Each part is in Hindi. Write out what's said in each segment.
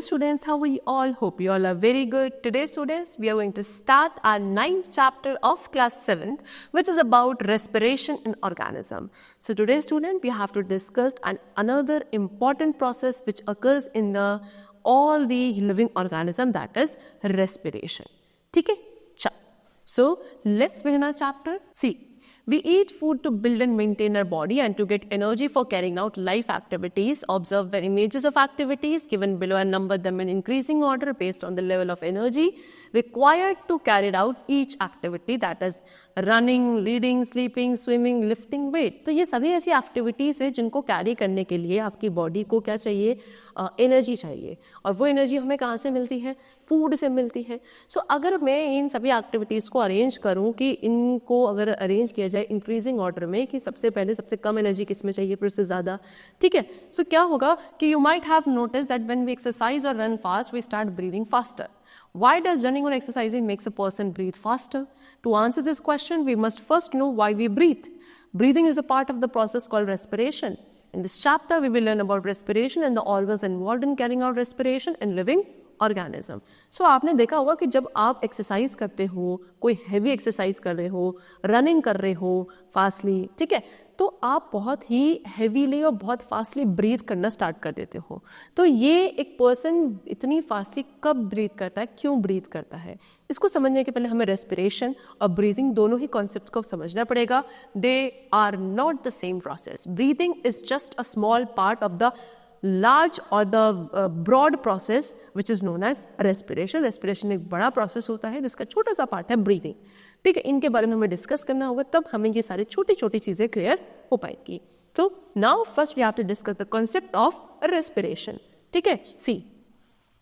students, how are you all? Hope you all are very good. Today students, we are going to start our 9th chapter of class 7th, which is about respiration in organism. So today student, we have to discuss another important process which occurs in all the living organism, that is respiration. Okay? So let's begin our chapter. See. We eat food to build and maintain our body and to get energy for carrying out life activities. Observe the images of activities given below and number them in increasing order based on the level of energy required to carry out each activity, that is running, reading, sleeping, swimming, lifting weight. तो ये सभी ऐसी एक्टिविटीज़ है जिनको कैरी करने के लिए आपकी बॉडी को क्या चाहिए, एनर्जी चाहिए, और वो एनर्जी हमें कहाँ से मिलती है, फूड से मिलती है. सो अगर मैं इन सभी एक्टिविटीज़ को अरेंज करूँ कि इनको अगर अरेंज किया जाए इंक्रीजिंग ऑर्डर में कि सबसे पहले सबसे कम एनर्जी किस में चाहिए फिर से ज़्यादा, ठीक है. सो क्या होगा कि you might have notice that when we exercise और run fast we start breathing faster. Why does running or exercising makes a person breathe faster? To answer this question, we must first know why we breathe. Breathing is a part of the process called respiration. In this chapter, we will learn about respiration and the organs involved in carrying out respiration in living organism. So आपने देखा होगा कि जब आप एक्सरसाइज करते हो, कोई हैवी एक्सरसाइज कर रहे हो, रनिंग कर रहे हो फास्टली, ठीक है, तो आप बहुत ही हैवीली और बहुत फास्टली ब्रीथ करना स्टार्ट कर देते हो. तो ये एक पर्सन इतनी फास्टली कब ब्रीथ करता है, क्यों ब्रीथ करता है, इसको समझने के पहले हमें रेस्पिरेशन और ब्रीथिंग दोनों ही कॉन्सेप्ट को समझना पड़ेगा. They are not the same process. Breathing is just a small part of the large or the broad process which is known as respiration. respiration एक बड़ा process होता है जिसका छोटा सा पार्ट है breathing. ठीक है, इनके बारे में हमें डिस्कस करना होगा, तब हमें ये सारी छोटी छोटी चीज़ें क्लियर हो पाएंगी. तो now first we have to discuss the concept of respiration. ठीक है, see,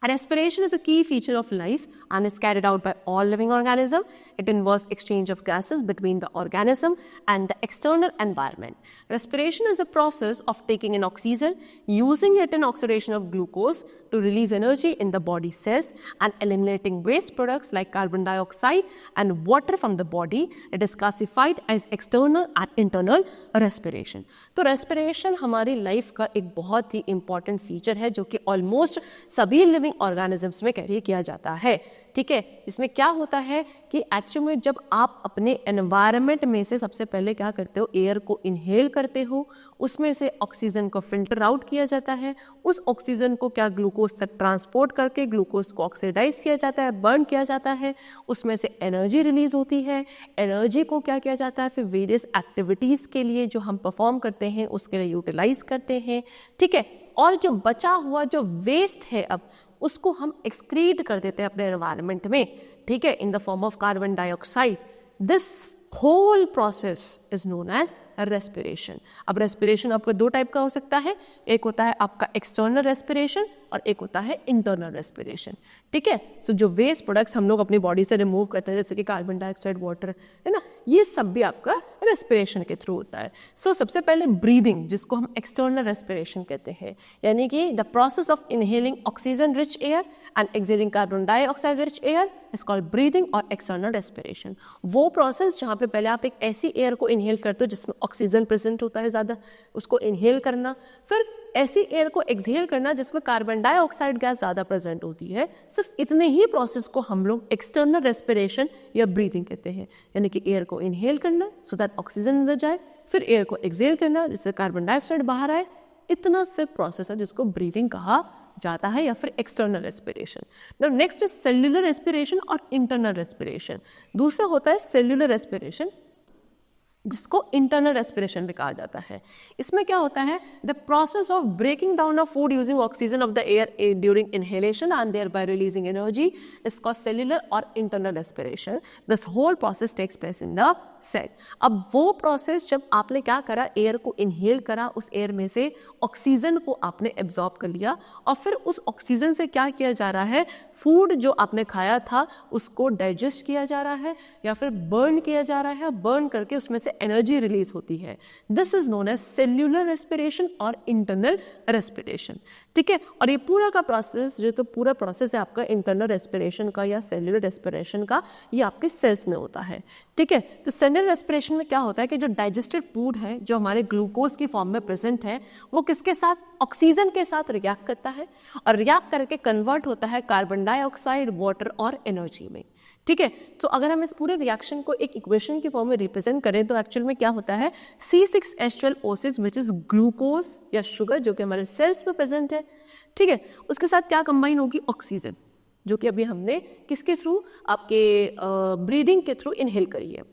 respiration is a key feature of life and is carried out by all living organisms. It involves exchange of gases between the organism and the external environment. Respiration is the process of taking in oxygen, using it in oxidation of glucose to release energy in the body cells and eliminating waste products like carbon dioxide and water from the body. It is classified as external and internal respiration. तो respiration हमारी लाइफ का एक बहुत ही important feature है जो कि almost सभी living organisms में कैरी किया जाता है. ठीक है, इसमें क्या होता है कि एक्चुअली में जब आप अपने एनवायरनमेंट में से सबसे पहले क्या करते हो, एयर को इनहेल करते हो, उसमें से ऑक्सीजन को फिल्टर आउट किया जाता है, उस ऑक्सीजन को क्या ग्लूकोज से ट्रांसपोर्ट करके ग्लूकोज को ऑक्सीडाइज किया जाता है, बर्न किया जाता है, उसमें से एनर्जी रिलीज होती है. एनर्जी को क्या किया जाता है फिर वेरियस एक्टिविटीज़ के लिए जो हम परफॉर्म करते हैं उसके लिए यूटिलाइज करते हैं. ठीक है, और जो बचा हुआ जो वेस्ट है अब उसको हम एक्सक्रीट कर देते हैं अपने एनवायरनमेंट में. ठीक है, in the form of carbon dioxide. This whole process is known as respiration. अब रेस्पिरेशन आपको दो टाइप का हो सकता है, एक होता है आपका एक्सटर्नल रेस्पिरेशन और एक होता है इंटरनल रेस्पिरेशन. ठीक है, सो जो वेस्ट प्रोडक्ट्स हम लोग अपनी बॉडी से रिमूव करते हैं जैसे कि कार्बन डाइऑक्साइड, वाटर, है ना, ये सब भी आपका रेस्पिरेशन के थ्रू होता है. सो सबसे पहले ब्रीदिंग, जिसको हम एक्सटर्नल रेस्पिरेशन कहते हैं, यानी कि the process of inhaling oxygen rich air and exhaling carbon dioxide rich air is called breathing और एक्सटर्नल रेस्पिरेशन. वो प्रोसेस जहाँ पे पहले आप एक ऐसी एयर को इनहेल करते हो जिसमें ऑक्सीजन प्रेजेंट होता है ज़्यादा, उसको इनहेल करना, फिर ऐसी एयर को एक्सहेल करना जिसमें कार्बन डाइऑक्साइड गैस ज़्यादा प्रेजेंट होती है. सिर्फ इतने ही प्रोसेस को हम लोग एक्सटर्नल रेस्पिरेशन या ब्रीदिंग कहते हैं. यानी कि एयर को इनहेल करना सो दैट ऑक्सीजन अंदर जाए, फिर एयर को एक्सहेल करना जिससे कार्बन डाइऑक्साइड बाहर आए. इतना सिर्फ प्रोसेस है जिसको ब्रीदिंग कहा जाता है या फिर external respiration. Now next is cellular respiration और इंटरनल रेस्पिरेशन. दूसरा होता है सेल्यूलर रेस्पिरेशन जिसको इंटरनल रेस्पिरेशन भी कहा जाता है. इसमें क्या होता है, the process of breaking down of food using oxygen of the air during inhalation and thereby releasing energy is called cellular और internal respiration. This whole process takes place in the cell. अब वो प्रोसेस जब आपने क्या करा, एयर को इनहेल करा, उस एयर में से ऑक्सीजन को आपने एब्जॉर्ब कर लिया और फिर उस ऑक्सीजन से क्या किया जा रहा है, फूड जो आपने खाया था उसको डाइजेस्ट किया जा रहा है या फिर बर्न किया जा रहा है. बर्न करके उसमें से एनर्जी रिलीज होती है। This is known as cellular respiration और इंटरनल रेस्पिरेशन। ठीक है, और ये पूरा का प्रोसेस जो तो पूरा प्रोसेस है आपका इंटरनल रेस्पिरेशन का या सेल्यूलर रेस्पिरेशन का, ये आपके सेल्स में होता है। ठीक है, तो सेल्यूलर रेस्पिरेशन में क्या होता है कि जो डाइजेस्टेड फूड है जो हमारे ग्लूकोज की फॉर्म में प्रेजेंट है, वो किसके साथ, ऑक्सीजन के साथ रिएक्ट करता है और रिएक्ट करके कन्वर्ट होता है कार्बन डाइऑक्साइड, वाटर और एनर्जी में। ठीक है, तो अगर हम इस पूरे रिएक्शन को एक इक्वेशन की फॉर्म में रिप्रेजेंट करें तो एक्चुअल में क्या होता है, C6H12O6 विच इज ग्लूकोज या शुगर जो कि हमारे सेल्स में प्रेजेंट है। ठीक है, उसके साथ क्या कंबाइन होगी, ऑक्सीजन, जो कि अभी हमने किसके थ्रू, आपके ब्रीदिंग के थ्रू इनहेल करी है।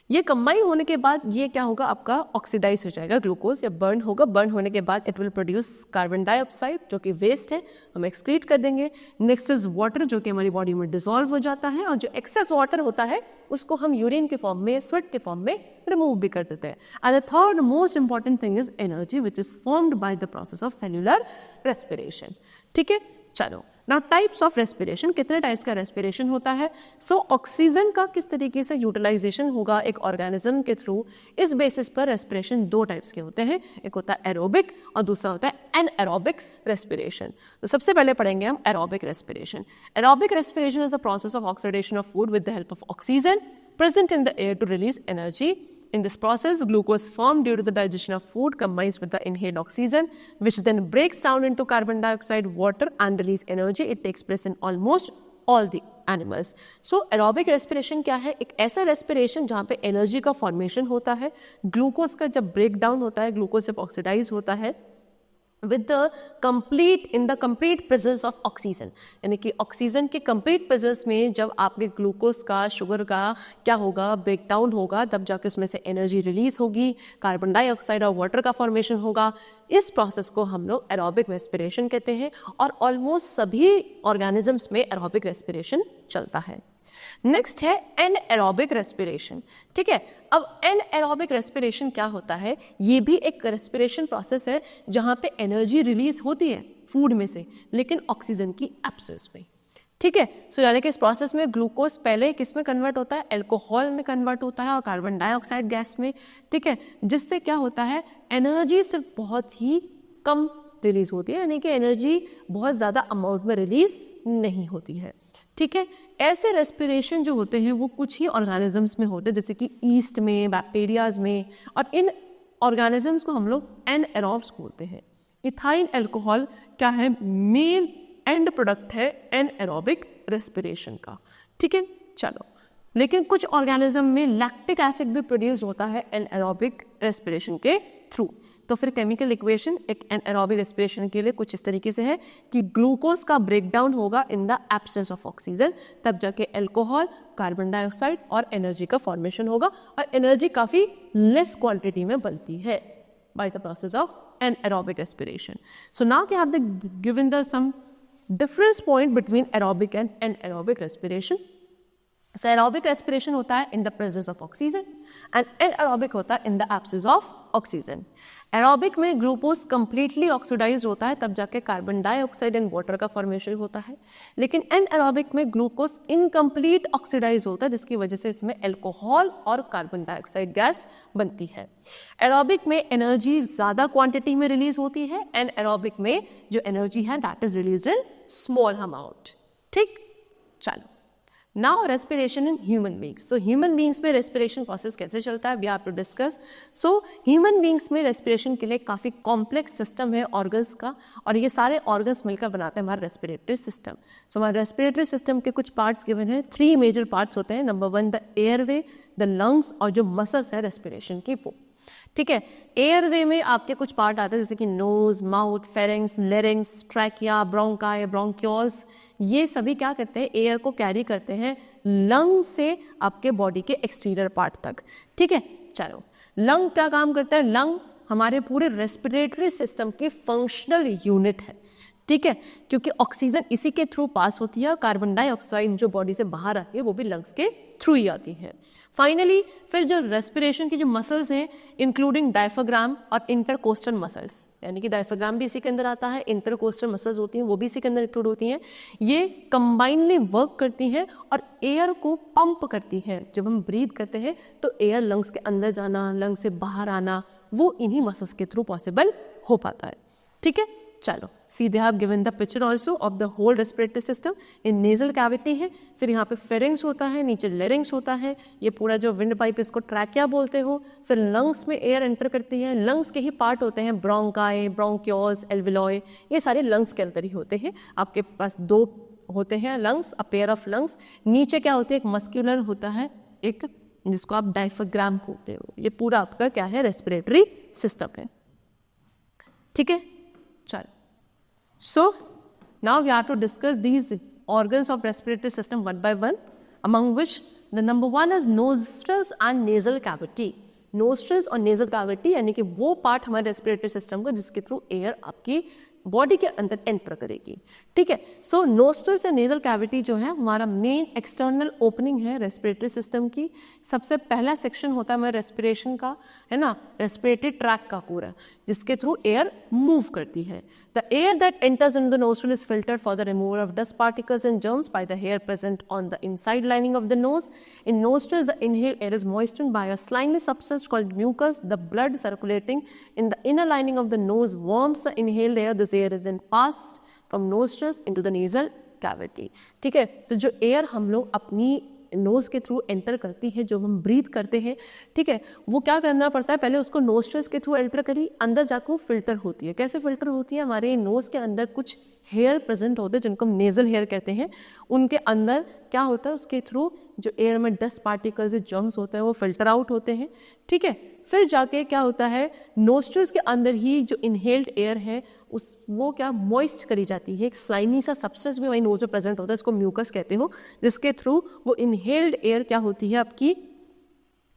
ये कंबाइन होने के बाद ये क्या होगा, आपका ऑक्सीडाइज हो जाएगा ग्लूकोज या बर्न होगा। बर्न होने के बाद it will produce carbon dioxide जो कि वेस्ट है, हम एक्सक्रीट कर देंगे। नेक्स्ट इज वाटर जो कि हमारी बॉडी में डिसॉल्व हो जाता है, और जो एक्सेस वाटर होता है उसको हम यूरिन के फॉर्म में, स्वेट के फॉर्म में रिमूव भी कर देते हैं। And the third most important thing is energy which is formed by the process of cellular respiration. ठीक है, चलो नाउ टाइप्स ऑफ रेस्पिरेशन, कितने टाइप्स का रेस्पिरेशन होता है। सो ऑक्सीजन का किस तरीके से यूटिलाइजेशन होगा एक ऑर्गेनिज्म के थ्रू, इस बेसिस पर रेस्पिरेशन दो टाइप्स के होते हैं, एक होता है एरोबिक और दूसरा होता है एनएरोबिक रेस्पिरेशन। तो सबसे पहले पढ़ेंगे हम aerobic respiration. Aerobic respiration is the process of oxidation of food with the help of oxygen present in the air to release energy. In this process, glucose formed due to the digestion of food combines with the inhaled oxygen, which then breaks down into carbon dioxide, water and release energy. It takes place in almost all the animals. So aerobic respiration क्या है, एक ऐसा respiration जहाँ पे एनर्जी का फॉर्मेशन होता है, ग्लूकोज का जब ब्रेक डाउन होता है, ग्लूकोज जब ऑक्सीडाइज होता है with the complete presence of oxygen, यानी कि ऑक्सीजन के complete presence में जब आपके ग्लूकोज का, शुगर का क्या होगा, ब्रेक डाउन होगा, तब जाके उसमें से एनर्जी रिलीज होगी, कार्बन डाइऑक्साइड और वाटर का फॉर्मेशन होगा। इस प्रोसेस को हम लोग एरोबिक रेस्पिरेशन कहते हैं और ऑलमोस्ट सभी ऑर्गेनिजम्स में एरोबिक रेस्पिरेशन चलता है। नेक्स्ट है एनएरोबिक रेस्पिरेशन। ठीक है, अब एनएरोबिक रेस्पिरेशन क्या होता है, ये भी एक रेस्पिरेशन प्रोसेस है जहाँ पे एनर्जी रिलीज होती है फूड में से, लेकिन ऑक्सीजन की एब्सेंस में। ठीक है, सो यानी कि इस प्रोसेस में ग्लूकोज पहले किस में कन्वर्ट होता है, एल्कोहल में कन्वर्ट होता है और कार्बन डाइऑक्साइड गैस में। ठीक है, जिससे क्या होता है, एनर्जी सिर्फ बहुत ही कम रिलीज होती है, यानी कि एनर्जी बहुत ज़्यादा अमाउंट में रिलीज नहीं होती है। ठीक है, ऐसे रेस्पिरेशन जो होते हैं वो कुछ ही ऑर्गेनिजम्स में होते हैं, जैसे कि ईस्ट में, बैक्टीरियाज में, और इन ऑर्गेनिजम्स को हम लोग एनएरोब्स बोलते हैं। इथाइल अल्कोहल क्या है, मेल एंड प्रोडक्ट है एनएरोबिक रेस्पिरेशन का। ठीक है, चलो, लेकिन कुछ ऑर्गेनिज्म में लैक्टिक एसिड भी प्रोड्यूस होता है एनएरोबिक रेस्पिरेशन के थ्रू। तो फिर केमिकल इक्वेशन एक एनएरोबिक रेस्पिरेशन के लिए कुछ इस तरीके से है कि ग्लूकोज का ब्रेकडाउन होगा in the absence of oxygen, तब जाके अल्कोहल, कार्बन डाइऑक्साइड और एनर्जी का फॉर्मेशन होगा, और एनर्जी काफ़ी लेस क्वांटिटी में बनती है by the process of anaerobic respiration. So now we have given the some difference point between aerobic and anaerobic respiration. So aerobic respiration होता है in the presence of oxygen and anaerobic होता है in the absence of oxygen. Aerobic में ग्लूकोज completely oxidized होता है, तब जाके कार्बन डाइऑक्साइड एंड वाटर का फॉर्मेशन होता है, लेकिन एनएरोबिक में ग्लूकोज इनकम्प्लीट ऑक्सीडाइज होता है, जिसकी वजह से इसमें अल्कोहल और कार्बन डाइऑक्साइड गैस बनती है। एरोबिक में एनर्जी ज़्यादा क्वांटिटी में रिलीज होती है, एनएरोबिक में जो एनर्जी है that is release in small amount. ठीक, चलो now respiration in human beings. So human beings में रेस्पिरेशन प्रोसेस कैसे चलता है, we have to discuss. So human beings में रेस्पिरेशन के लिए काफ़ी कॉम्प्लेक्स सिस्टम है ऑर्गन्स का, और ये सारे ऑर्गन्स मिलकर बनाते हैं हमारा रेस्पिरेटरी सिस्टम। सो हमारे रेस्पिरेटरी सिस्टम के कुछ पार्ट्स गिवन है, 3 मेजर पार्ट्स होते हैं। Number 1 the airway, the lungs और जो मसल्स है रेस्पिरेशन की वो। ठीक है, एयरवे में आपके कुछ पार्ट आते हैं जैसे कि nose, mouth, pharynx, larynx, trachea, bronchi, bronchioles, ये सभी क्या करते हैं, एयर को कैरी करते हैं लंग से आपके बॉडी के एक्सटीरियर पार्ट तक। ठीक है, चलो, लंग क्या काम करता है, लंग हमारे पूरे रेस्पिरेटरी सिस्टम की फंक्शनल यूनिट है। ठीक है, क्योंकि ऑक्सीजन इसी के थ्रू पास होती है, कार्बन डाइऑक्साइड जो बॉडी से बाहर आती है वो भी लंग्स के थ्रू ही आती है। फाइनली फिर जो रेस्पिरेशन की जो मसल्स हैं इंक्लूडिंग डायफ्राम और इंटरकोस्टल मसल्स, यानी कि डायफ्राम भी इसी के अंदर आता है, इंटरकोस्टल मसल्स होती हैं वो भी इसी के अंदर इंक्लूड होती हैं, ये कंबाइनली वर्क करती हैं और एयर को पंप करती हैं। जब हम ब्रीथ करते हैं तो एयर लंग्स के अंदर जाना, लंग्स से बाहर आना, वो इन्हीं मसल्स के थ्रू पॉसिबल हो पाता है। ठीक है, चलो सीधे आप given the picture also of the whole respiratory system. In nasal cavity है, फिर यहाँ पे फेरिंग्स होता है, नीचे लेरिंग्स होता है, ये पूरा जो विंड पाइप इसको ट्रैकिया बोलते हो, फिर लंग्स में एयर एंटर करती है, लंग्स के ही पार्ट होते हैं ब्रोंकाई, ब्रोंक्योल्स, एल्विलॉय, ये सारे लंग्स के अंदर ही होते हैं। आपके पास दो होते हैं lungs, a pair of lungs. नीचे क्या होते हैं, एक मस्क्यूलर होता है, एक जिसको आप डायफ्राम बोलते हो। ये पूरा आपका क्या है, रेस्पिरेटरी सिस्टम है। ठीक है, चलो so now we have to discuss these organs of respiratory system one by one, among which the number one is nostrils and nasal cavity. nostrils और nasal cavity यानी कि वो पार्ट हमारे रेस्पिरेटरी सिस्टम का जिसके थ्रू एयर आपकी बॉडी के अंदर एंटर करेगी। ठीक है, सो नोस्ट्रल्स या नेजल कैविटी जो है हमारा मेन एक्सटर्नल ओपनिंग है रेस्पिरेटरी सिस्टम की। सबसे पहला सेक्शन होता है हमारे रेस्पिरेशन का, है ना, रेस्पिरेटरी ट्रैक का पूरा, जिसके थ्रू एयर मूव करती है। The air that enters in the nostril is filtered for the removal of dust particles and germs by the hair present on the inside lining of the nose. In nostrils the inhaled air is moistened by a slimy substance called mucus. The blood circulating in the inner lining of the nose warms the inhaled air. This air is then passed from nostrils into the nasal cavity. ठीक है, so जो एयर हम लोग अपनी नोज के थ्रू एंटर करती है, जो हम ब्रीथ करते हैं, ठीक है, वो क्या करना पड़ता है, पहले उसको नोस्ट्रल्स के थ्रू एंटर करी, अंदर जाकर वो फिल्टर होती है। कैसे फिल्टर होती है, हमारे नोज के अंदर कुछ हेयर प्रेजेंट होते हैं जिनको हम नेजल हेयर कहते हैं। उनके अंदर क्या होता है, उसके थ्रू जो एयर में डस्ट पार्टिकल्स, जर्म्स होते हैं वो फिल्टर आउट होते हैं। ठीक है, फिर जाके क्या होता है, नोस्ट्रल्स के अंदर ही जो इनहेल्ड एयर है उस वो क्या मॉइस्ट करी जाती है। एक स्लाइमी सा सब्सटेंस भी वही नोज में प्रेजेंट होता है, इसको म्यूकस कहते हो, जिसके थ्रू वो इनहेल्ड एयर क्या होती है आपकी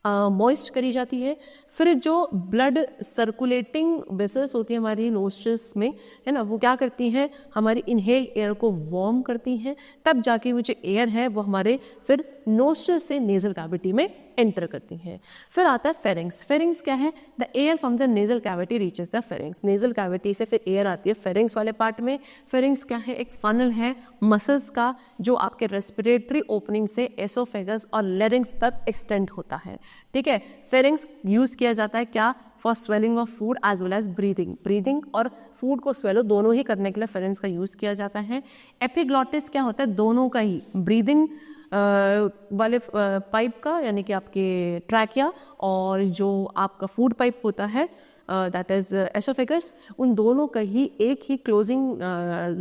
मॉइस्ट करी जाती है। फिर जो ब्लड सर्कुलेटिंग वेसल्स होती है हमारी नोस्ट्रल्स में, है ना, वो क्या करती हैं, हमारी इनहेल एयर को वार्म करती हैं, तब जाके वो जो एयर है वो हमारे फिर नोस्ट्रल से नेजल कैविटी में एंटर करती हैं। फिर आता है फेरिंग्स। फेरिंग्स क्या है, the air from the nasal cavity reaches the pharynx. Nasal cavity से फिर एयर आती है फेरिंग्स वाले पार्ट में। फेरिंग्स क्या है, एक फनल है मसल्स का जो आपके रेस्पिरेटरी ओपनिंग से एसोफेगस और लेरिंग्स तक एक्सटेंड होता है। ठीक है, फेरिंग्स यूज़ किया जाता है क्या, for swallowing of food as well as breathing. Breathing और फूड को स्वेलो दोनों ही करने के लिए फेरिंग्स का यूज़ किया जाता है। एपिग्लॉटिस क्या होता है, दोनों का ही, ब्रीदिंग वाले पाइप का यानी कि आपके ट्रैकिया और जो आपका फूड पाइप होता है दैट इज एसोफेगस, उन दोनों का ही एक ही क्लोजिंग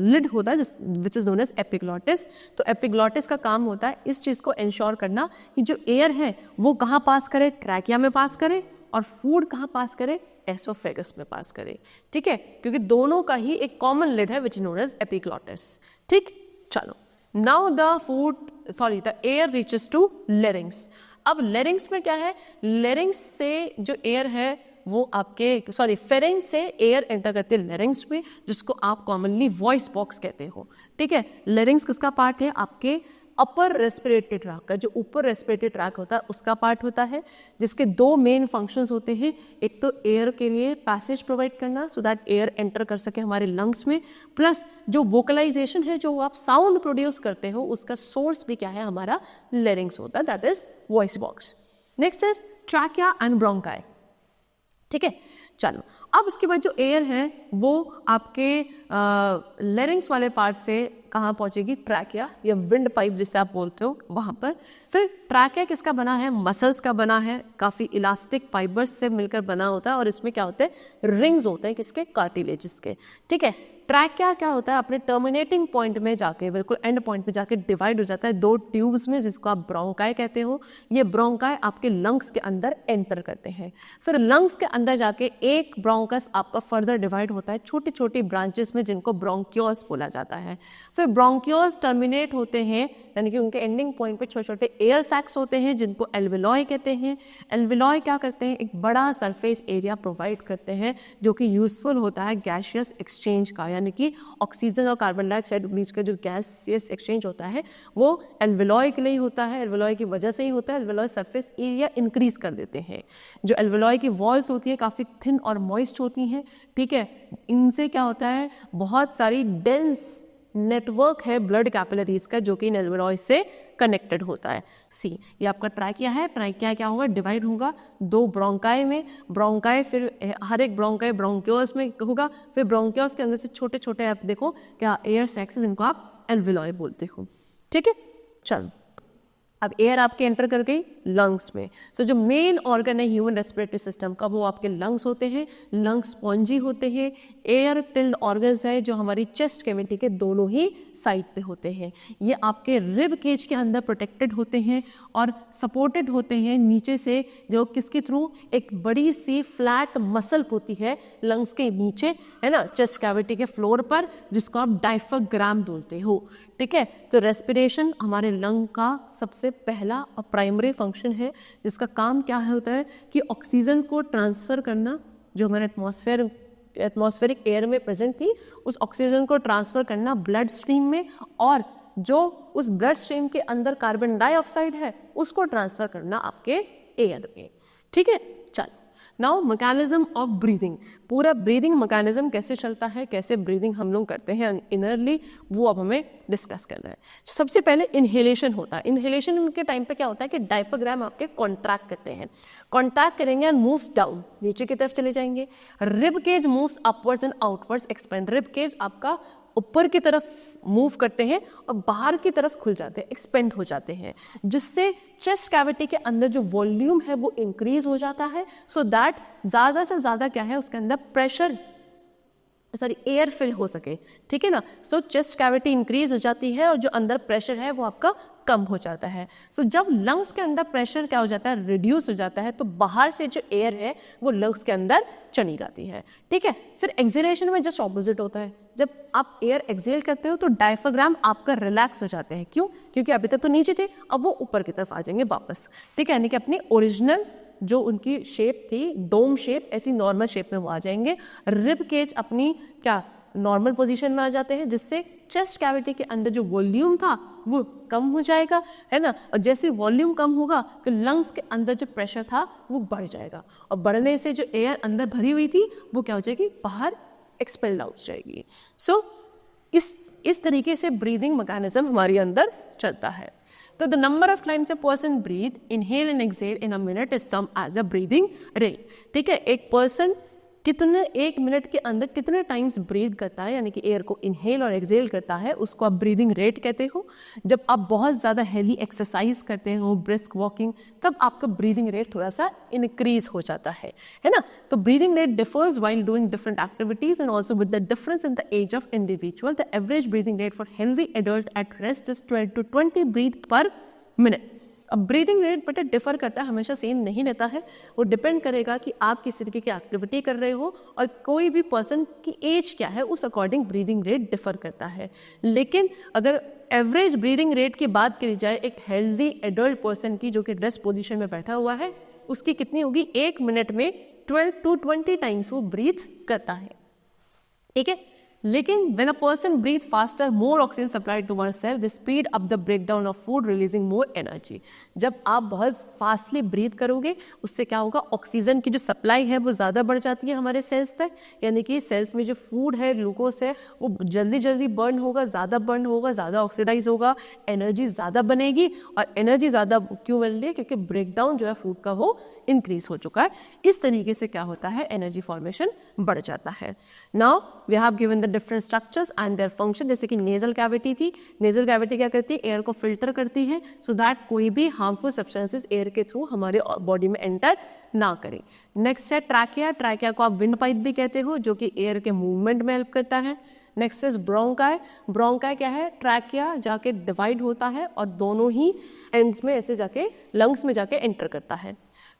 लिड होता है which is known as epiglottis. तो एपिग्लॉटिस का काम होता है इस चीज़ को इंश्योर करना कि जो एयर है वो कहाँ पास करे, ट्रैकिया में पास करे, और फूड कहाँ पास करे, एसोफेगस में पास करे। ठीक है, क्योंकि दोनों का ही एक कॉमन लिड है which is known as epiglottis. ठीक, चलो now the air reaches to larynx. अब लेरिंग्स में क्या है, लेरिंग्स से जो एयर है वो आपके फेरिंग्स से एयर एंटर करती है लेरिंग्स में, जिसको आप कॉमनली वॉइस बॉक्स कहते हो। ठीक है, लेरिंग्स किसका पार्ट है, आपके अपर रेस्पिरेटरी ट्रैक का, जो ऊपर रेस्पिरेटरी ट्रैक होता है उसका पार्ट होता है, जिसके दो मेन फंक्शंस होते हैं। एक तो एयर के लिए पैसेज प्रोवाइड करना सो दैट एयर एंटर कर सके हमारे लंग्स में, प्लस जो वोकलाइजेशन है, जो आप साउंड प्रोड्यूस करते हो, उसका सोर्स भी क्या है, हमारा लेरिंग्स होता है, that is voice box. Next is trachea and bronchi. ठीक है, चलो अब उसके बाद जो एयर है वो आपके लेरिंग्स वाले पार्ट से कहाँ पहुँचेगी, ट्रैकिया या विंड पाइप जिसे आप बोलते हो वहाँ पर। फिर ट्रैकिया किसका बना है, मसल्स का बना है, काफ़ी इलास्टिक फाइबर्स से मिलकर बना होता है, और इसमें क्या होते हैं, रिंग्स होते हैं किसके, कार्टिलेजेस के। ठीक है, ट्रैकिया क्या होता है, अपने टर्मिनेटिंग पॉइंट में जाके, बिल्कुल एंड पॉइंट में जाके डिवाइड हो जाता है दो ट्यूब्स में, जिसको आप ब्रोंकाई कहते हो। ये ब्रोंकाई आपके लंग्स के अंदर एंटर करते हैं। फिर लंग्स के अंदर जाके एक ब्रोंकस आपका फर्दर डिवाइड होता है छोटी छोटी ब्रांचेस में, जिनको ब्रोंक्योल्स बोला जाता है। फिर ब्रोंकियोल्स टर्मिनेट होते हैं, यानी कि उनके एंडिंग पॉइंट पे छोटे छोटे एयर सैक्स होते हैं जिनको एल्वेलॉय कहते हैं। एल्वेलॉय क्या करते हैं, एक बड़ा सरफेस एरिया प्रोवाइड करते हैं जो कि यूजफुल होता है गैसियस एक्सचेंज का, यानी कि ऑक्सीजन और कार्बन डाइऑक्साइड बीच का जो गैसियस एक्सचेंज होता है वो एल्वेलॉय के लिए होता है। एल्वेलॉय की वजह से ही होता है। एल्वेलॉय सरफेस एरिया इंक्रीज कर देते हैं। जो एल्वेलॉय की वॉल्स होती है काफ़ी थिन और मॉइस्ट होती हैं, ठीक है। इनसे क्या होता है, बहुत सारी डेंस नेटवर्क है ब्लड कैपिलरीज का जो कि इन एल्वेलॉय से कनेक्टेड होता है। सी, ये आपका ट्रैकिया है। ट्रैकिया क्या होगा, डिवाइड होगा दो ब्रोंकाई में। ब्रोंकाई फिर हर एक ब्रोंकाई ब्रोंकियोल्स में होगा, फिर ब्रोंकियोल्स के अंदर से छोटे छोटे आप देखो क्या एयर सैक्स, जिनको आप एल्वेलॉय बोलते हो, ठीक है। चलो, अब एयर आपके एंटर कर गई लंग्स में। सो जो मेन ऑर्गन है ह्यूमन रेस्पिरेटरी सिस्टम का वो आपके लंग्स होते हैं। लंग्स स्पॉन्जी होते हैं। एयर फिल्ड ऑर्गन्स है जो हमारी चेस्ट कैविटी के दोनों ही साइड पे होते हैं। ये आपके रिब केज के अंदर प्रोटेक्टेड होते हैं और सपोर्टेड होते हैं नीचे से, जो किसके थ्रू, एक बड़ी सी फ्लैट मसल होती है लंग्स के नीचे, है ना, चेस्ट कैविटी के फ्लोर पर, जिसको आप डायफ्राम बोलते हो, ठीक है। तो रेस्पिरेशन हमारे लंग का सबसे पहला और प्राइमरी फंक्शन है, जिसका काम क्या होता है कि ऑक्सीजन को ट्रांसफ़र करना, जो हमारे एटमॉस्फेरिक एयर में प्रेजेंट थी उस ऑक्सीजन को ट्रांसफ़र करना ब्लड स्ट्रीम में, और जो उस ब्लड स्ट्रीम के अंदर कार्बन डाइऑक्साइड है उसको ट्रांसफ़र करना आपके एयर में, ठीक है। चल, नाउ मैकेनिज्म ऑफ ब्रीदिंग। पूरा ब्रीदिंग मैकेनिज्म कैसे चलता है, कैसे ब्रीदिंग हम लोग करते हैं इनरली, वो अब हमें डिस्कस करना है। सबसे पहले इनहेलेशन होता है। इनहेलेशन के टाइम पे क्या होता है कि डायफ्राम आपके कॉन्ट्रैक्ट करते हैं, कॉन्ट्रैक्ट करेंगे एंड मूव्स डाउन, नीचे की तरफ चले जाएंगे। Rib cage moves upwards and outwards expand. Rib cage आपका ऊपर की तरफ मूव करते हैं और बाहर की तरफ खुल जाते हैं, एक्सपेंड हो जाते हैं, जिससे चेस्ट कैविटी के अंदर जो वॉल्यूम है वो इंक्रीज हो जाता है, सो दैट ज़्यादा से ज़्यादा क्या है उसके अंदर प्रेशर, एयर फिल हो सके, ठीक है ना। सो चेस्ट कैविटी इंक्रीज हो जाती है और जो अंदर प्रेशर है वो आपका कम हो जाता है। सो जब लंग्स के अंदर प्रेशर क्या हो जाता है, रिड्यूस हो जाता है, तो बाहर से जो एयर है वो लंग्स के अंदर चली जाती है, ठीक है। फिर एक्सहेलेशन में जस्ट ऑपोजिट होता है। जब आप एयर एक्सहेल करते हो तो डायफ्राम आपका रिलैक्स हो जाते हैं। क्यों? क्योंकि अभी तक तो नीचे थे, अब वो ऊपर की तरफ आ जाएंगे वापस, ठीक है, यानी कि अपनी ओरिजिनल जो उनकी शेप थी, डोम शेप, ऐसी नॉर्मल शेप में वो आ जाएंगे। रिब केज अपनी क्या नॉर्मल पोजीशन में आ जाते हैं, जिससे चेस्ट कैविटी के अंदर जो वॉल्यूम था वो कम हो जाएगा, है ना। और जैसे वॉल्यूम कम होगा तो लंग्स के अंदर जो प्रेशर था वो बढ़ जाएगा, और बढ़ने से जो एयर अंदर भरी हुई थी वो क्या हो जाएगी, बाहर एक्सपेल्ड आउट हो जाएगी। सो इस तरीके से ब्रीदिंग मैकेनिज्म हमारे अंदर चलता है। तो the number of times a person breathe, inhale and exhale in a minute is some as a breathing rate, ठीक है। एक पर्सन कितने एक मिनट के अंदर कितने टाइम्स ब्रीथ करता है, यानी कि एयर को इनहेल और एक्सहेल करता है, उसको आप ब्रीदिंग रेट कहते हो। जब आप बहुत ज़्यादा हेवी एक्सरसाइज करते हो, ब्रिस्क वॉकिंग, तब आपका ब्रीदिंग रेट थोड़ा सा इंक्रीज हो जाता है ना। तो breathing rate differs while doing different activities and also with the difference in the age of individual. The average breathing rate for healthy adult at rest is 12 to 20 breath per minute. अब ब्रीदिंग रेट बट डिफर करता है, हमेशा सेम नहीं रहता है। वो डिपेंड करेगा कि आप किस तरीके की एक्टिविटी कर रहे हो और कोई भी पर्सन की एज क्या है, उस अकॉर्डिंग ब्रीदिंग रेट डिफर करता है। लेकिन अगर एवरेज ब्रीदिंग रेट की बात करी जाए एक हेल्दी एडल्ट पर्सन की, जो कि रेस्ट पोजीशन में बैठा हुआ है, उसकी कितनी होगी, 1 मिनट में 12 to 20 टाइम्स वो ब्रीथ करता है, ठीक है। लेकिन when a person breathes faster, more oxygen supplied to oneself, they speed up the breakdown of food, releasing more energy. जब आप बहुत फास्टली ब्रीथ करोगे उससे क्या होगा, ऑक्सीजन की जो सप्लाई है वो ज़्यादा बढ़ जाती है हमारे सेल्स तक, यानी कि सेल्स में जो फूड है, ग्लूकोज है, वो जल्दी जल्दी बर्न होगा, ज़्यादा ऑक्सीडाइज होगा, एनर्जी ज़्यादा बनेगी। और एनर्जी ज़्यादा क्यों बन रही है, क्योंकि ब्रेकडाउन जो है फूड का वो इंक्रीज हो चुका है। इस तरीके से क्या होता है, एनर्जी फॉर्मेशन बढ़ जाता है। Now we have given the different structures and their function. जैसे कि नेजल कैविटी थी, नेजल कैविटी क्या करती है, एयर को फिल्टर करती है सो दैट कोई भी हार्मफुल सब्सटेंसेस एयर के थ्रू हमारे बॉडी में एंटर ना करें। नेक्स्ट है ट्रैकिया। ट्रैकिया को आप विंड पाइप भी कहते हो, जो कि एयर के मूवमेंट में हेल्प करता है। Next is bronchi. ब्रोंकाई क्या है, ट्रैकिया जाके डिवाइड होता है और दोनों ही एंड्स में ऐसे जाके लंग्स में जाके एंटर करता है।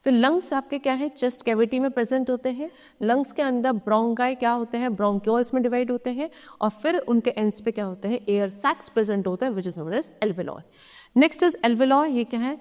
फिर लंग्स आपके क्या है, चेस्ट कैविटी में प्रेजेंट होते हैं। लंग्स के अंदर ब्रोंकाई क्या होते हैं, ब्रोंक्यूल्स में डिवाइड होते हैं, और फिर उनके एंड्स पे क्या होते हैं, एयर सैक्स प्रेजेंट होता है which is known as alveoli. Next is alveoli, ये क्या है,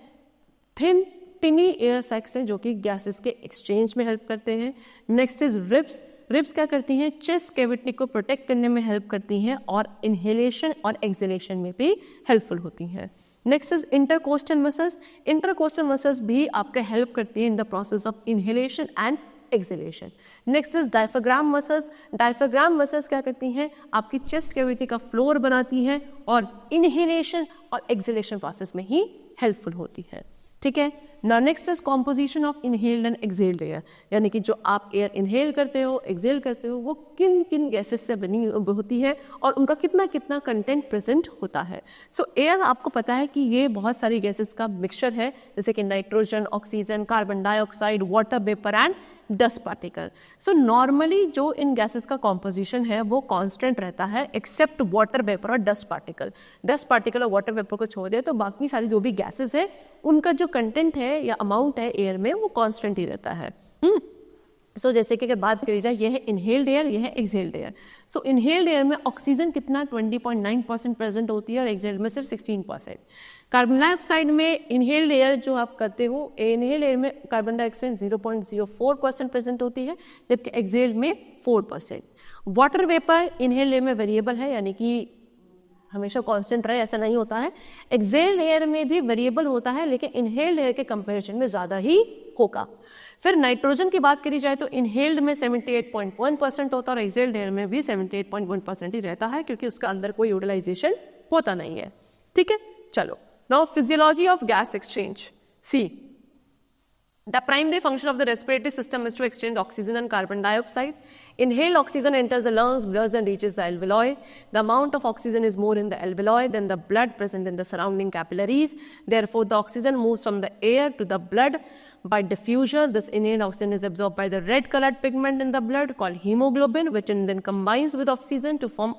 थिन टिनी एयर सैक्स हैं जो कि गैसेस के एक्सचेंज में हेल्प करते हैं। नेक्स्ट इज रिब्स, रिब्स क्या करती हैं, चेस्ट कैविटी को प्रोटेक्ट करने में हेल्प करती हैं और इनहेलेशन और एक्सहेलेशन में भी हेल्पफुल होती हैं। Next is intercostal muscles, intercostal muscles भी आपका हेल्प करती हैं in the process of inhalation and exhalation. Next is diaphragm muscles, diaphragm muscles क्या करती हैं, आपकी चेस्ट कैविटी का फ्लोर बनाती हैं और इनहेलेशन और एक्सहेलेशन प्रोसेस में ही हेल्पफुल होती है। ठीक है, now next is composition of inhaled and exhaled air, यानी कि जो आप एयर इनहेल करते हो, एक्सहेल करते हो, वो किन किन गैसेस से बनी होती है और उनका कितना कितना कंटेंट प्रेजेंट होता है। सो एयर आपको पता है कि ये बहुत सारी गैसेस का मिक्सचर है, जैसे कि nitrogen, oxygen, carbon dioxide, water vapour and dust particle. So normally जो इन गैसेस का कॉम्पोजिशन है वो कांस्टेंट रहता है एक्सेप्ट वाटर वेपर और डस्ट पार्टिकल। डस्ट पार्टिकल और वाटर वेपर को छोड़ दे तो बाकी सारी जो भी गैसेस है उनका जो कंटेंट है या अमाउंट है एयर में वो कांस्टेंट ही रहता है। सो जैसे कि अगर बात करी जाए, ये है इनहेल्ड एयर, ये है एक्सहेल्ड एयर। सो इनहेल्ड एयर में ऑक्सीजन कितना 20.9% प्रेजेंट होती है और एक्सहेल्ड में सिर्फ 16%। कार्बन डाइऑक्साइड में इनहेल्ड एयर जो आप करते हो, इनहेल्ड एयर में कार्बन डाइऑक्साइड 0.04% प्रेजेंट होती है, जबकि एक्सहेल्ड में 4%। वाटर वेपर इनहेल्ड एयर में वेरिएबल है, यानी कि हमेशा कांस्टेंट रहे ऐसा नहीं होता है। एक्सहेल्ड एयर में भी वेरिएबल होता है, लेकिन इनहेल्ड एयर के कंपैरिजन में ज़्यादा ही होगा। फिर नाइट्रोजन की बात करी जाए तो इनहेल्ड में 78.1% होता है और एक्सहेल्ड एयर में भी 78.1% ही रहता है, क्योंकि उसका अंदर कोई यूटिलाइजेशन होता नहीं है। ठीक है, चलो now physiology of gas exchange. See the primary function of the respiratory system is to exchange oxygen and carbon dioxide. Inhaled oxygen enters the lungs, blood, and reaches the alveoli. The amount of oxygen is more in the alveoli than the blood present in the surrounding capillaries. Therefore, the oxygen moves from the air to the blood by diffusion. This inhaled oxygen is absorbed by the red colored pigment in the blood called hemoglobin, which then combines with oxygen to form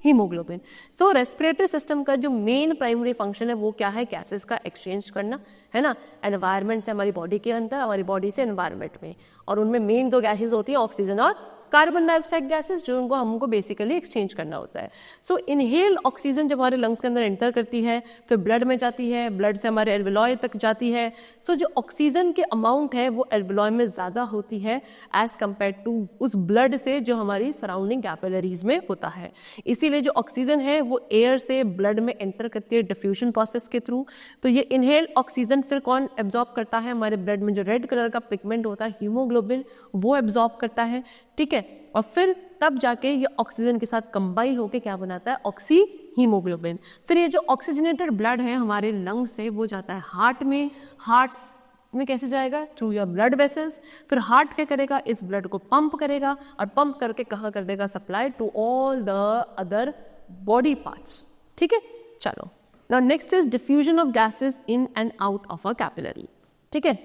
haemoglobin. So respiratory system का जो मेन प्राइमरी फंक्शन है वो क्या है, गैसेस का एक्सचेंज करना, है ना, एनवायरनमेंट से हमारी बॉडी के अंदर, हमारी बॉडी से एनवायरनमेंट में। और उनमें मेन दो गैसेस होती है, ऑक्सीजन और कार्बन डाइऑक्साइड गैसेस, जो उनको हमको बेसिकली एक्सचेंज करना होता है। सो इनहेल ऑक्सीजन जब हमारे लंग्स के अंदर एंटर करती है, फिर ब्लड में जाती है, ब्लड से हमारे एल्वेलॉय तक जाती है। सो जो ऑक्सीजन के अमाउंट है वो एल्वेलॉय में ज़्यादा होती है एज कम्पेयर टू उस ब्लड से जो हमारी सराउंडिंग कैपिलरीज में होता है। इसीलिए जो ऑक्सीजन है वो एयर से ब्लड में एंटर करती है डिफ्यूजन प्रोसेस के थ्रू। तो ये इनहेल ऑक्सीजन फिर कौन एब्जॉर्ब करता है, हमारे ब्लड में जो रेड कलर का पिगमेंट होता है हीमोग्लोबिन, वो एब्जॉर्ब करता है। ठीक है, और फिर तब जाके ये ऑक्सीजन के साथ कंबाइन होके क्या बनाता है, ऑक्सी हीमोग्लोबिन। फिर ये जो ऑक्सीजनेटेड ब्लड है हमारे लंग्स से वो जाता है हार्ट में। हार्ट में कैसे जाएगा, थ्रू योर ब्लड वेसल्स। फिर हार्ट क्या करेगा, इस ब्लड को पंप करेगा और पंप करके कहाँ कर देगा, supply to all the other body parts. ठीक है, चलो now next is diffusion of gases in and out of a capillary. ठीक है,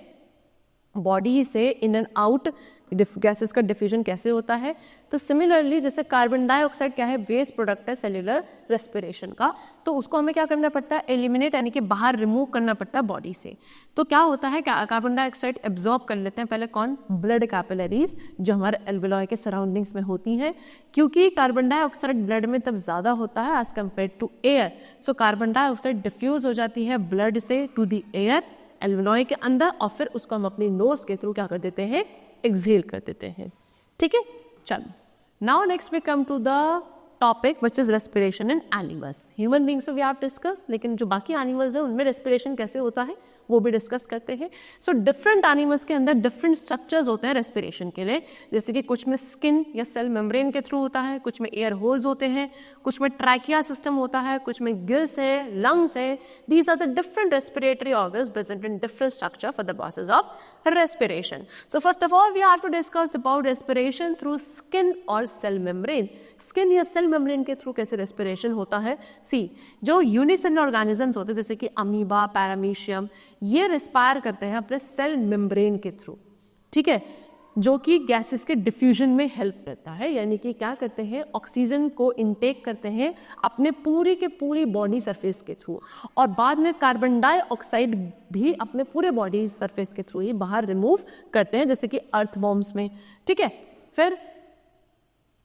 बॉडी से इन एंड आउट गैसेस का डिफ्यूजन कैसे होता है, तो सिमिलरली जैसे कार्बन डाइऑक्साइड क्या है, वेस्ट प्रोडक्ट है सेल्यूलर रेस्पिरेशन का, तो उसको हमें क्या करना पड़ता है, एलिमिनेट यानी कि बाहर रिमूव करना पड़ता है बॉडी से। तो क्या होता है, कार्बन डाइऑक्साइड एब्जॉर्ब कर लेते हैं पहले कौन, ब्लड कैपिलरीज जो हमारे एल्वेलॉय के सराउंडिंग्स में होती हैं, क्योंकि कार्बन डाइऑक्साइड ब्लड में तब ज़्यादा होता है as compare to air. So carbon dioxide diffuse हो जाती है ब्लड से टू द एयर एल्वेलॉय के अंदर, और फिर उसको हम अपनी नोज के थ्रू क्या कर देते हैं, एक्सहेल कर देते हैं। ठीक है, चलो now next we come to the topic which is respiration in animals. Human beings we have discuss, लेकिन जो बाकी एनिमल्स है उनमें रेस्पिरेशन कैसे होता है वो भी डिस्कस करते हैं। सो डिफरेंट एनिमल्स के अंदर डिफरेंट स्ट्रक्चर्स होते हैं रेस्पिरेशन के लिए, जैसे कि कुछ में स्किन या सेल मेम्ब्रेन के थ्रू होता है, कुछ में एयर होल्स होते हैं, कुछ में ट्रैकिया सिस्टम होता है, कुछ में गिल्स है, लंग्स है। These are the different respiratory organs present in different structure for the process of respiration. So first of all we have to discuss about respiration through skin और cell membrane. Skin या cell membrane के थ्रू कैसे respiration होता है। See, जो यूनिसेलुलर ऑर्गेनिजम्स होते हैं जैसे कि अमीबा, पैरामीशियम, ये रेस्पायर करते हैं अपने सेल मेम्ब्रेन के थ्रू। ठीक है, जो कि गैसेस के डिफ्यूजन में हेल्प करता है, यानी कि क्या करते हैं, ऑक्सीजन को इनटेक करते हैं अपने पूरी के पूरी बॉडी सरफेस के थ्रू, और बाद में कार्बन डाइऑक्साइड भी अपने पूरे बॉडी सरफेस के थ्रू ही बाहर रिमूव करते हैं, जैसे कि अर्थवॉर्म्स में। ठीक है, फिर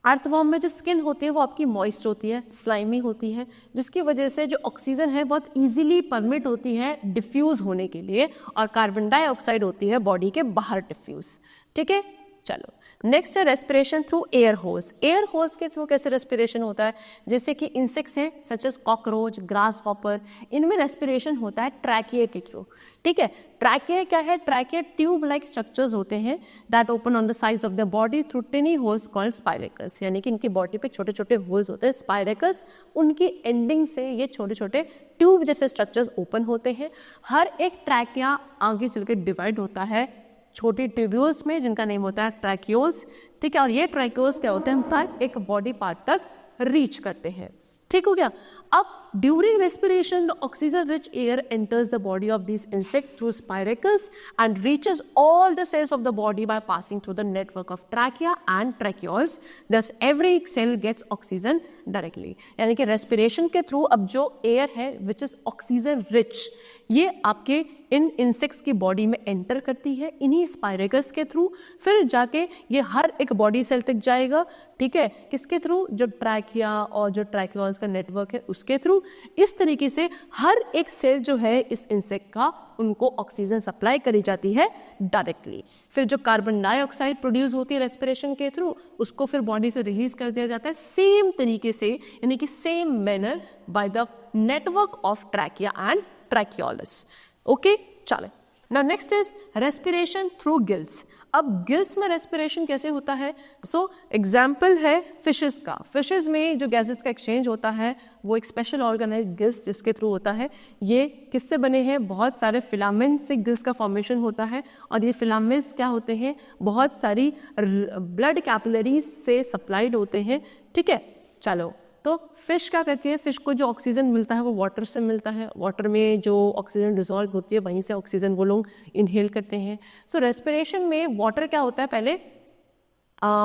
अर्थवॉर्म में जो स्किन होती है वो आपकी मॉइस्ट होती है, स्लाइमी होती है, जिसकी वजह से जो ऑक्सीजन है बहुत इजीली परमिट होती है डिफ्यूज़ होने के लिए, और कार्बन डाइऑक्साइड होती है बॉडी के बाहर डिफ्यूज़। ठीक है, चलो नेक्स्ट है रेस्पिरेशन थ्रू एयर होज। एयर होज के थ्रू कैसे रेस्पिरेशन होता है, जैसे कि इंसेक्ट्स हैं such as cockroach, grasshopper, इनमें रेस्पिरेशन होता है ट्रैकिया के थ्रू। ठीक है, ट्रैकिया क्या है, ट्रैकिया ट्यूब लाइक स्ट्रक्चर्स होते हैं that open on the sides of the body through tiny holes called spiracles, यानी कि इनकी बॉडी पे छोटे छोटे होल्स होते हैं स्पाइरेकस, उनकी एंडिंग से ये छोटे छोटे ट्यूब जैसे स्ट्रक्चर्स ओपन होते हैं। हर एक ट्रैकिया आगे चल के डिवाइड होता है छोटी ट्यूब्यूल्स में, जिनका नेम होता है ट्रैक्यूल्स। ठीक है, और ये ट्रैक्यूल्स क्या होते हैं, हर एक बॉडी पार्ट तक रीच करते हैं। ठीक हो गया। अब during respiration the oxygen rich air enters the body of this insect through spiracles and reaches all the cells of the body by passing through the network of trachea and tracheoles, thus every cell gets oxygen directly. यानी कि रेस्पिरेशन के थ्रू अब जो एयर है विच इज ऑक्सीजन रिच, ये आपके इन इंसेक्ट्स की बॉडी में एंटर करती है इन्हीं स्पाइरेकस के थ्रू, फिर जाके ये हर एक बॉडी सेल तक जाएगा। ठीक है, किसके थ्रू, जो ट्रैकिया और जो ट्रैक्यूल्स का नेटवर्क है उसके थ्रू। इस तरीके से हर एक सेल जो है इस इंसेक्ट का, उनको ऑक्सीजन सप्लाई करी जाती है डायरेक्टली। फिर जो कार्बन डाइऑक्साइड प्रोड्यूस होती है रेस्पिरेशन के थ्रू, उसको फिर बॉडी से रिलीज कर दिया जाता है सेम तरीके से, यानी कि same manner by the network of trachea and tracheoles. Okay, चले ना, next is respiration through gills. अब गिल्स में रेस्पिरेशन कैसे होता है, सो एग्जाम्पल है फिशेस का। फिशेस में जो गैसेस का एक्सचेंज होता है वो एक स्पेशल ऑर्गन है गिल्स, जिसके थ्रू होता है। ये किससे बने हैं, बहुत सारे फिलामेंट्स से गिल्स का फॉर्मेशन होता है, और ये फिलामेंट्स क्या होते हैं, बहुत सारी ब्लड कैपिलरीज से सप्लाइड होते हैं। ठीक है, चलो, तो फिश क्या करती है, फिश को जो ऑक्सीजन मिलता है वो वाटर से मिलता है, वाटर में जो ऑक्सीजन डिसॉल्व होती है वहीं से ऑक्सीजन वो लोग इनहेल करते हैं। सो रेस्पिरेशन में वाटर क्या होता है, पहले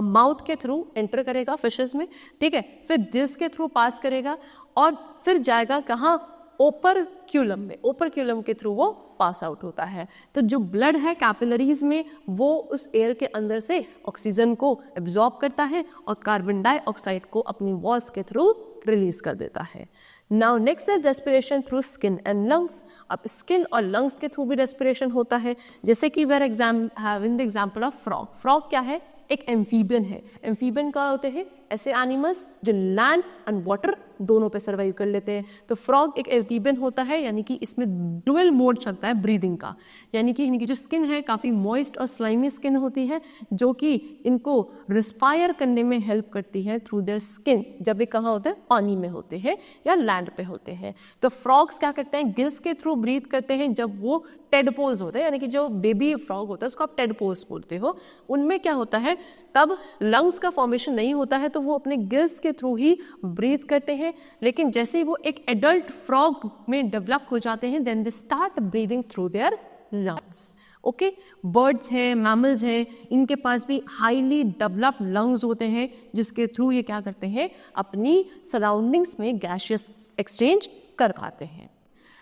माउथ के थ्रू एंटर करेगा फिशेस में। ठीक है, फिर गिल्स के थ्रू पास करेगा और फिर जाएगा कहाँ, ओपरक्यूलम में। ओपरक्यूलम के थ्रू वो पास आउट होता है। तो जो ब्लड है कैपिलरीज में वो उस एयर के अंदर से ऑक्सीजन को एब्जॉर्ब करता है और कार्बन डाइऑक्साइड को अपनी वॉल्स के थ्रू रिलीज कर देता है। Now next is respiration through skin and lungs. अब स्किन और लंग्स के थ्रू भी रेस्पिरेशन होता है, जैसे कि we are having the example of frog. Frog क्या है, एक एम्फीबियन है। एम्फीबियन क्या होते हैं, ऐसे एनिमल्स जो लैंड एंड वाटर दोनों पे सर्वाइव कर लेते हैं। तो फ्रॉग एक एम्फीबियन होता है, यानी कि इसमें डुअल मोड चलता है ब्रीदिंग का, यानी कि इनकी जो स्किन है काफ़ी मॉइस्ट और स्लाइमी स्किन होती है, जो कि इनको रिस्पायर करने में हेल्प करती है थ्रू देयर स्किन, जब ये कहाँ होते हैं, पानी में होते हैं या लैंड पे होते हैं। तो फ्रॉग्स क्या करते हैं, गिल्स के थ्रू ब्रीथ करते हैं जब वो टेडपोल्स होते हैं, यानी कि जो बेबी फ्रॉग होता है उसको आप टेडपोल्स बोलते हो। उनमें क्या होता है, तब लंग्स का फॉर्मेशन नहीं होता है तो वो अपने गिल्स के थ्रू ही ब्रीथ करते हैं, लेकिन जैसे ही वो एक एडल्ट फ्रॉग में डेवलप हो जाते हैं then they start breathing through their lungs. Okay, birds हैं, मैमल्स हैं, इनके पास भी हाईली डेवलप्ड लंग्स होते हैं, जिसके थ्रू ये क्या करते हैं, अपनी सराउंडिंग्स में गैसियस एक्सचेंज कर पाते हैं।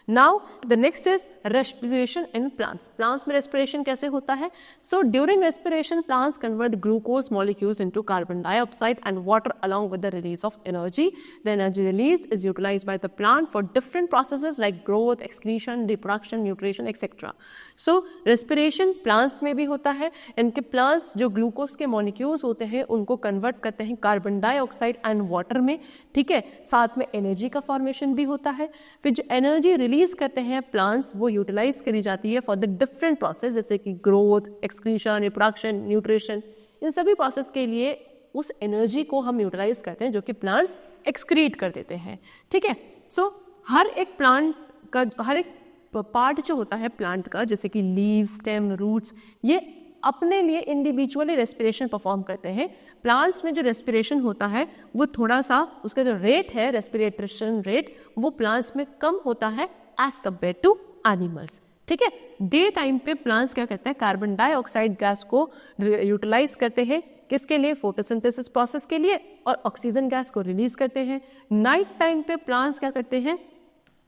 Now the next is respiration in plants. Plants में रेस्पिरेशन कैसे होता है, so during respiration plants convert glucose molecules into carbon dioxide and water along with the release of energy. The energy released is utilized by the plant for different processes like growth, excretion, reproduction, nutrition, etc. So respiration plants में भी होता है। इनके plants जो ग्लूकोज के मॉलिक्यूल्स होते हैं उनको कन्वर्ट करते हैं कार्बन डाइऑक्साइड एंड वाटर में। ठीक है, साथ में एनर्जी का फॉर्मेशन भी होता है। फिर जो एनर्जी रिलीज करते हैं प्लांट्स वो यूटिलाइज करी जाती है फॉर द डिफरेंट प्रोसेस, जैसे कि ग्रोथ, एक्सक्रीशन, रिप्रोडक्शन, न्यूट्रिशन। इन सभी प्रोसेस के लिए उस एनर्जी को हम यूटिलाइज करते हैं जो कि प्लांट्स एक्सक्रीट कर देते हैं। ठीक है, सो हर एक प्लांट का हर एक पार्ट जो होता है प्लांट का, जैसे कि लीव, स्टेम, रूट्स, ये अपने लिए इंडिविजुअली रेस्पिरेशन परफॉर्म करते हैं। प्लांट्स में जो रेस्पिरेशन होता है वो थोड़ा सा, उसका जो रेट है रेस्पिरेशन रेट, वो प्लांट्स में कम होता है एज कम्पेयर टू एनिमल्स। ठीक है। डे टाइम पे प्लांट्स क्या करते हैं, कार्बन डाइऑक्साइड गैस को यूटिलाइज करते हैं, किसके लिए, फोटोसिंथेसिस प्रोसेस के लिए, और ऑक्सीजन गैस को रिलीज करते हैं। नाइट टाइम पे प्लांट्स क्या करते हैं,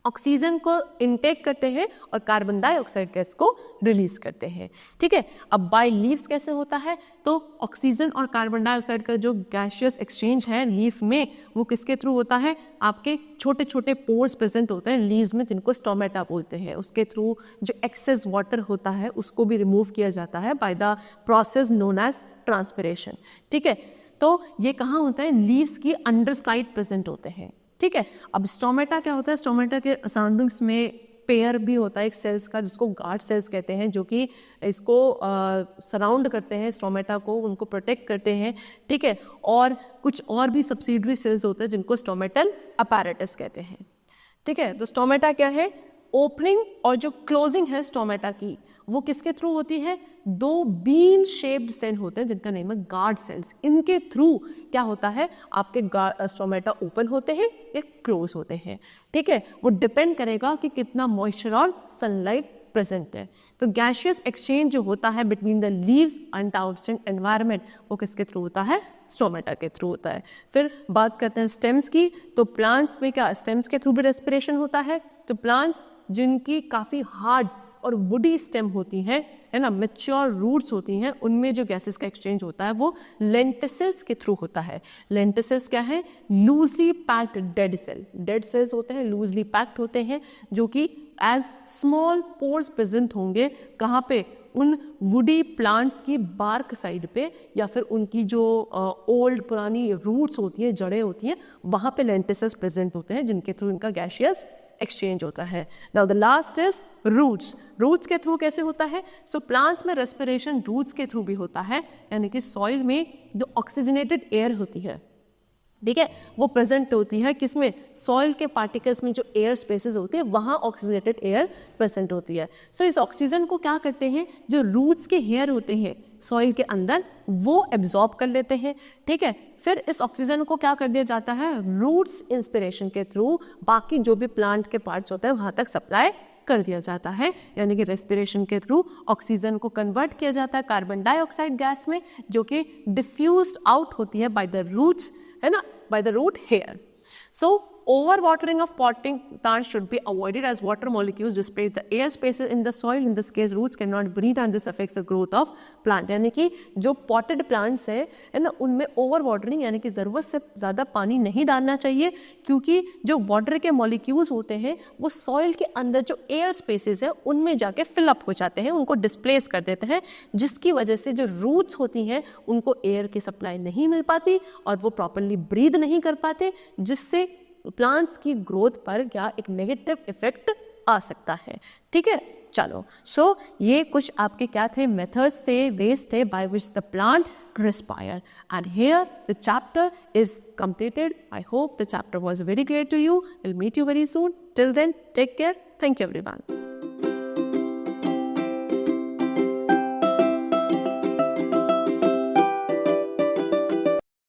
ऑक्सीजन को इनटेक करते हैं और कार्बन डाइऑक्साइड गैस को रिलीज करते हैं। ठीक है। अब बाय लीव्स कैसे होता है, तो ऑक्सीजन और कार्बन डाइऑक्साइड का जो गैसियस एक्सचेंज है लीफ में, वो किसके थ्रू होता है, आपके छोटे छोटे पोर्स प्रेजेंट होते हैं लीव्स में, जिनको स्टोमेटा बोलते हैं। उसके थ्रू जो एक्सेस वाटर होता है उसको भी रिमूव किया जाता है by the process known as transpiration. ठीक है। तो ये कहाँ होता है, लीव्स की अंडर साइड प्रेजेंट होते हैं। ठीक है। अब स्टोमेटा क्या होता है, स्टोमेटा के सराउंडिंग्स में पेयर भी होता है एक सेल्स का, जिसको गार्ड सेल्स कहते हैं, जो कि इसको सराउंड करते हैं, स्टोमेटा को, उनको प्रोटेक्ट करते हैं। ठीक है। और कुछ और भी सब्सिडरी सेल्स होते हैं जिनको स्टोमेटल अपैरेटस कहते हैं। ठीक है। तो स्टोमेटा क्या है, ओपनिंग और जो क्लोजिंग है स्टोमेटा की, वो किसके थ्रू होती है, दो बीन शेप्ड सेल होते हैं जिनका नेम है गार्ड सेल्स। इनके थ्रू क्या होता है, आपके स्टोमेटा ओपन होते हैं या क्लोज होते हैं। ठीक है। वो डिपेंड करेगा कि कितना मॉइस्चर और सनलाइट प्रेजेंट है। तो गैसियस एक्सचेंज जो होता है between the leaves and outside environment, वो किसके थ्रू होता है, स्टोमेटा के थ्रू होता है। फिर बात करते हैं स्टेम्स की, तो प्लांट्स में क्या स्टेम्स के थ्रू भी रेस्पिरेशन होता है। तो प्लांट्स जिनकी काफ़ी हार्ड और वुडी स्टेम होती हैं, है ना, मैच्योर रूट्स होती हैं, उनमें जो गैसेस का एक्सचेंज होता है वो लेंटिसेल्स के थ्रू होता है। लेंटिसेल्स क्या है, loosely packed dead cell, dead cells होते हैं, लूजली पैक्ड होते हैं, जो कि एज स्मॉल पोर्स प्रेजेंट होंगे, कहाँ पे, उन वुडी प्लांट्स की बार्क साइड पे, या फिर उनकी जो ओल्ड पुरानी रूट्स होती हैं, जड़ें होती हैं, वहाँ पे लेंटिसेल्स प्रेजेंट होते हैं, जिनके थ्रू इनका गैसियस एक्सचेंज होता है। Now the last is roots. Roots के थ्रू कैसे होता है, सो प्लांट्स में रेस्पिरेशन रूट्स के थ्रू भी होता है, यानी कि सॉइल में जो ऑक्सीजनेटेड एयर होती है, ठीक है, वो प्रेजेंट होती है किसमें, सॉइल के पार्टिकल्स में जो एयर स्पेसेस होते हैं वहाँ ऑक्सीजनेटेड एयर प्रेजेंट होती है। सो इस ऑक्सीजन को क्या करते हैं, जो रूट्स के हेयर होते हैं सॉइल के अंदर, वो एब्जॉर्ब कर लेते हैं। ठीक है। फिर इस ऑक्सीजन को क्या कर दिया जाता है, रूट्स इंस्पिरेशन के थ्रू बाकी जो भी प्लांट के पार्ट्स होते हैं वहाँ तक सप्लाई कर दिया जाता है, यानी कि रेस्पिरेशन के थ्रू ऑक्सीजन को कन्वर्ट किया जाता है कार्बन डाइऑक्साइड गैस में, जो कि डिफ्यूज्ड आउट होती है बाय द रूट्स, है ना, by the root hair. So overwatering of potting plants should be avoided as water molecules displace the air spaces in the soil. In this case roots cannot breathe and this affects the growth of plant. यानी कि जो potted plants है ना, उनमें ओवर वाटरिंग यानी कि ज़रूरत से ज़्यादा पानी नहीं डालना चाहिए, क्योंकि जो वाटर के मॉलिक्यूल्स होते हैं वो सॉइल के अंदर जो एयर स्पेसेस है उनमें जाके फिलअप हो जाते हैं, उनको डिस्प्लेस कर देते हैं, जिसकी वजह से जो रूट्स होती हैं उनको एयर की सप्लाई नहीं मिल पाती और वो प्रॉपरली ब्रीद नहीं कर पाते, जिससे प्लांट्स की ग्रोथ पर क्या एक नेगेटिव इफेक्ट आ सकता है। ठीक है। चलो, सो ये कुछ आपके क्या थे, मेथड्स थे, वेज थे by which the plant respire, and here the chapter is completed. I hope the chapter was very clear to you. We'll meet you very soon. Till then, take care. Thank you everyone.